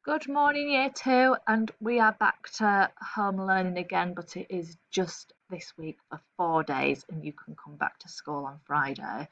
Good morning, Year 2, and we are back to home learning again, but it is just this week for 4 days, and you can come back to school on Friday.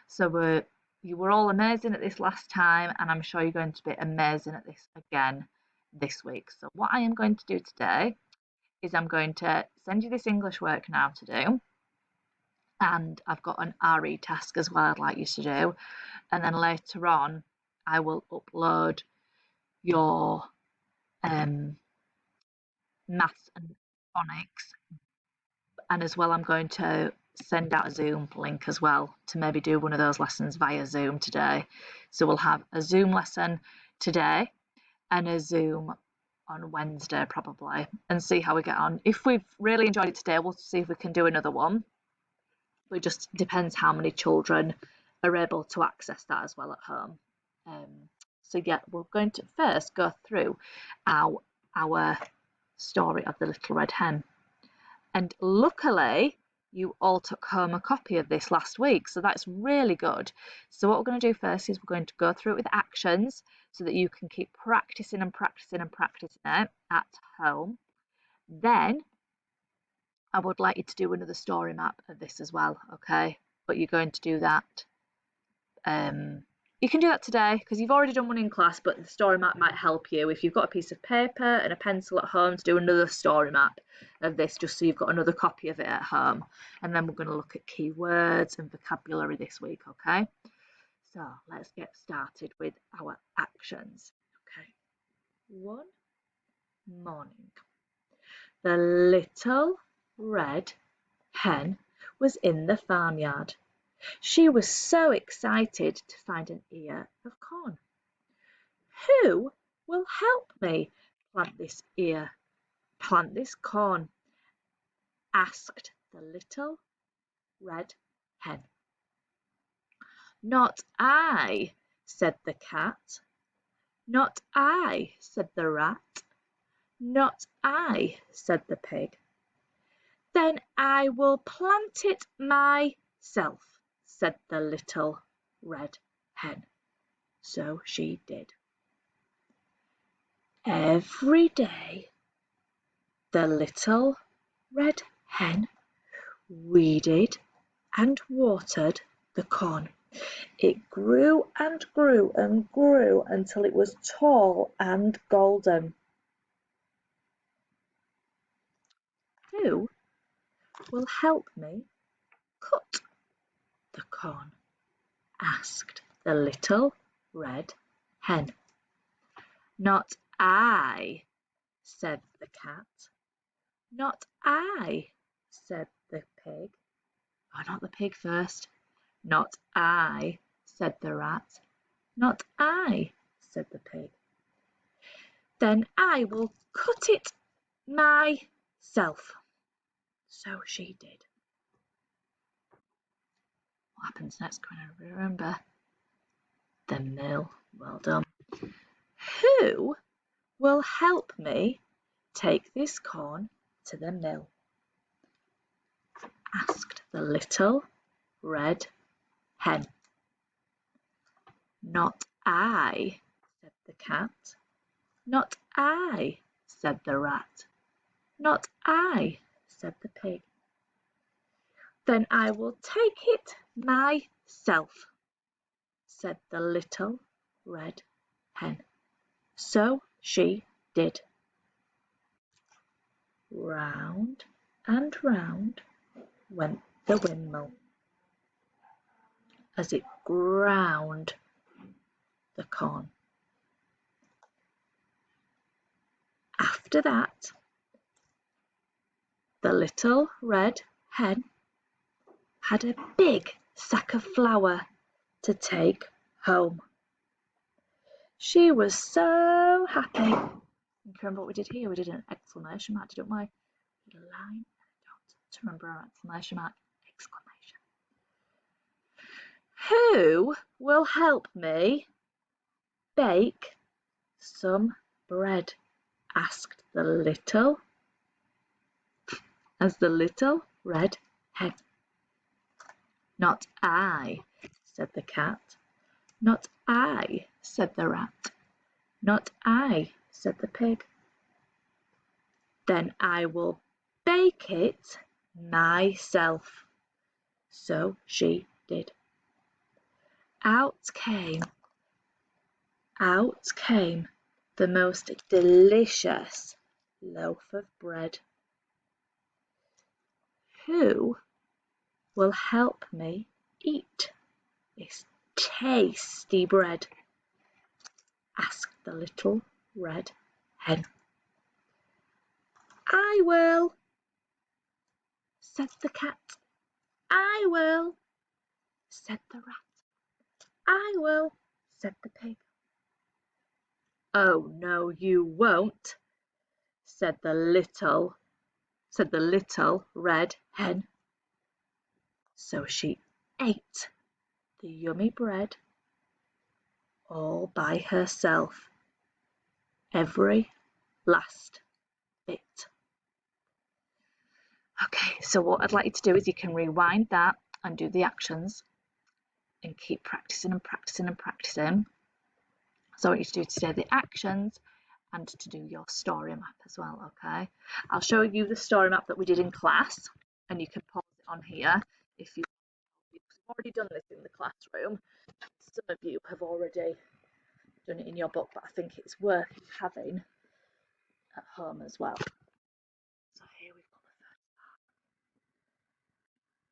So you were all amazing at this last time, and I'm sure you're going to be amazing at this again this week. So what I am going to do today is I'm going to send you this English work now to do, and I've got an RE task as well I'd like you to do, and then later on I will upload your maths and phonics, and as well I'm going to send out a Zoom link as well to maybe do one of those lessons via Zoom today. So we'll have a Zoom lesson today and a Zoom on Wednesday probably, and see how we get on. If we've really enjoyed it today, we'll see if we can do another one. It just depends how many children are able to access that as well at home. So yeah, we're going to first go through our story of the Little Red Hen. And luckily, you all took home a copy of this last week, so that's really good. So what we're going to do first is we're going to go through it with actions so that you can keep practicing and practicing and practicing it at home. Then I would like you to do another story map of this as well, okay? But you're going to do that. You can do that today because you've already done one in class, but the story map might help you if you've got a piece of paper and a pencil at home to do another story map of this, just so you've got another copy of it at home. And then we're going to look at keywords and vocabulary this week, okay? So let's get started with our actions. Okay. One morning, the little red hen was in the farmyard. She was so excited to find an ear of corn. Who will help me plant this corn? Asked the little red hen. Not I, said the cat. Not I, said the rat. Not I, said the pig. Then I will plant it myself, said the little red hen. So she did. Every day, the little red hen weeded and watered the corn. It grew and grew and grew until it was tall and golden. Who will help me cut the corn? Asked the little red hen. Not I, said the cat. Not I, said the pig. Oh, not the pig first. Not I, said the rat. Not I, said the pig. Then I will cut it myself. So she did. What happens next? Can I remember? The mill. Well done. Who will help me take this corn to the mill? Asked the little red hen. Not I, said the cat. Not I, said the rat. Not I, said the pig. Then I will take it myself, said the little red hen. So she did. Round and round went the windmill as it ground the corn. After that, the little red hen had a big sack of flour to take home. She was so happy. You can remember what we did here? We did an exclamation mark, didn't we? We did a line and a dot to remember our exclamation mark, exclamation. Who will help me bake some bread? Asked the little red hen. Not I, said the cat. Not I, said the rat. Not I, said the pig. Then I will bake it myself. So she did. Out came the most delicious loaf of bread. Who will help me eat this tasty bread? Asked the little red hen. I will, said the cat. I will, said the rat. I will, said the pig. Oh no, you won't, said the little red hen. So she ate the yummy bread all by herself, every last bit. Okay, so what I'd like you to do is you can rewind that and do the actions and keep practicing and practicing and practicing. So I want you to do today the actions and to do your story map as well, okay? I'll show you the story map that we did in class, and you can pause it on here if you've already done this in the classroom. Some of you have already done it in your book, but I think it's worth having at home as well. So here we've got the first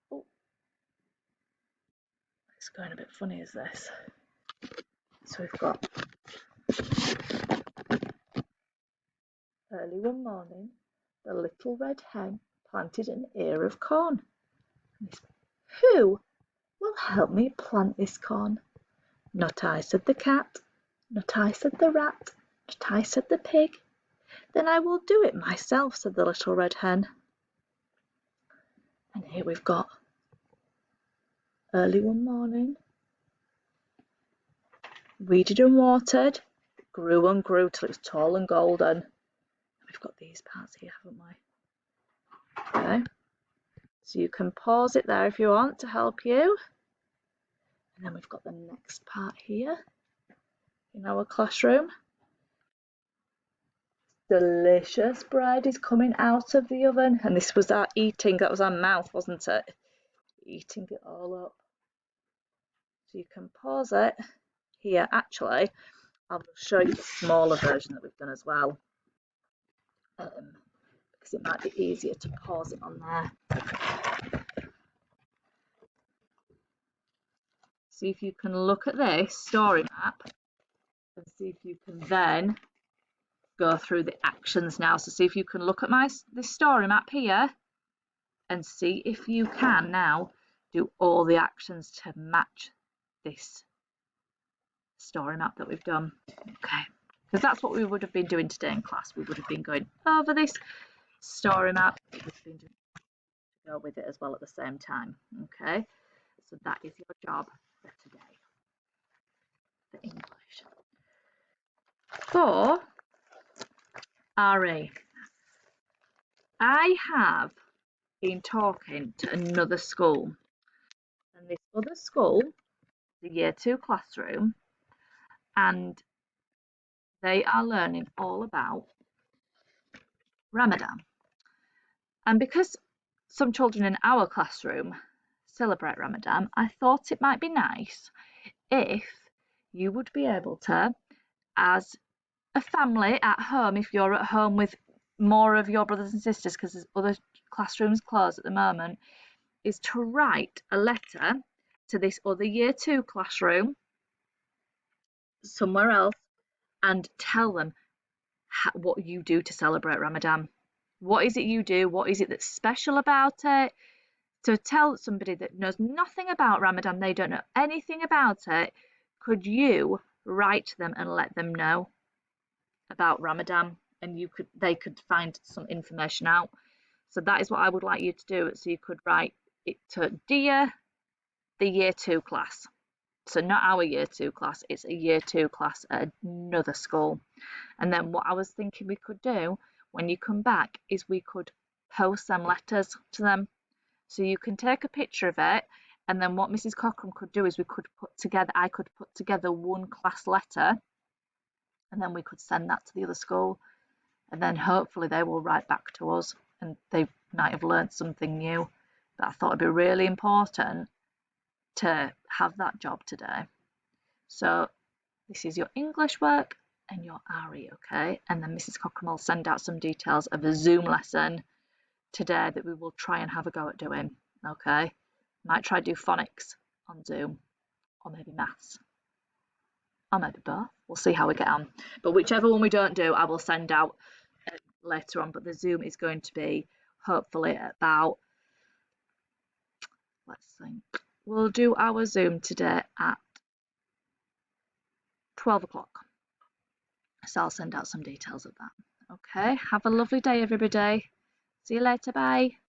part. Oh, it's going a bit funny, is this? So we've got early one morning, the little red hen planted an ear of corn. Who will help me plant this corn? Not I, said the cat. Not I, said the rat. Not I, said the pig. Then I will do it myself, said the little red hen. And here we've got early one morning, weeded and watered, grew and grew till it was tall and golden. We've got these parts here, haven't we? Okay. So you can pause it there if you want to help you. And then we've got the next part here in our classroom. Delicious bread is coming out of the oven. And this was our eating, that was our mouth, wasn't it? Eating it all up. So you can pause it here. Actually, I'll show you the smaller version that we've done as well. Because it might be easier to pause it on there. See if you can look at this story map and see if you can then go through the actions now. So see if you can look at this story map here and see if you can now do all the actions to match this story map that we've done. Okay, because that's what we would have been doing today in class. We would have been going over this story map. We would have been doing to go with it as well at the same time. Okay, so that is your job for today, for English. For RE, I have been talking to another school, and this other school, the year 2 classroom, and they are learning all about Ramadan. And because some children in our classroom celebrate Ramadan, I thought it might be nice if you would be able to, as a family at home, if you're at home with more of your brothers and sisters, because there's other classrooms closed at the moment, is to write a letter to this other year 2 classroom somewhere else and tell them what you do to celebrate Ramadan. What is it you do? What is it that's special about it? To tell somebody that knows nothing about Ramadan, they don't know anything about it, could you write to them and let them know about Ramadan, and they could find some information out. So that is what I would like you to do. So you could write it to Dear the year 2 class. So not our year 2 class, it's a year 2 class at another school. And then what I was thinking we could do when you come back is we could post some letters to them. So you can take a picture of it, and then what Mrs. Cochran could do is I could put together one class letter and then we could send that to the other school, and then hopefully they will write back to us and they might have learned something new. But I thought it'd be really important to have that job today. So this is your English work and your RE, okay? And then Mrs. Cockham will send out some details of a Zoom lesson today that we will try and have a go at doing, okay? Might try to do phonics on Zoom, or maybe maths, or maybe both. We'll see how we get on. But whichever one we don't do, I will send out later on. But the Zoom is going to be hopefully about, let's think, we'll do our Zoom today at 12 o'clock. So I'll send out some details of that. Okay, have a lovely day, everybody. See you later. Bye.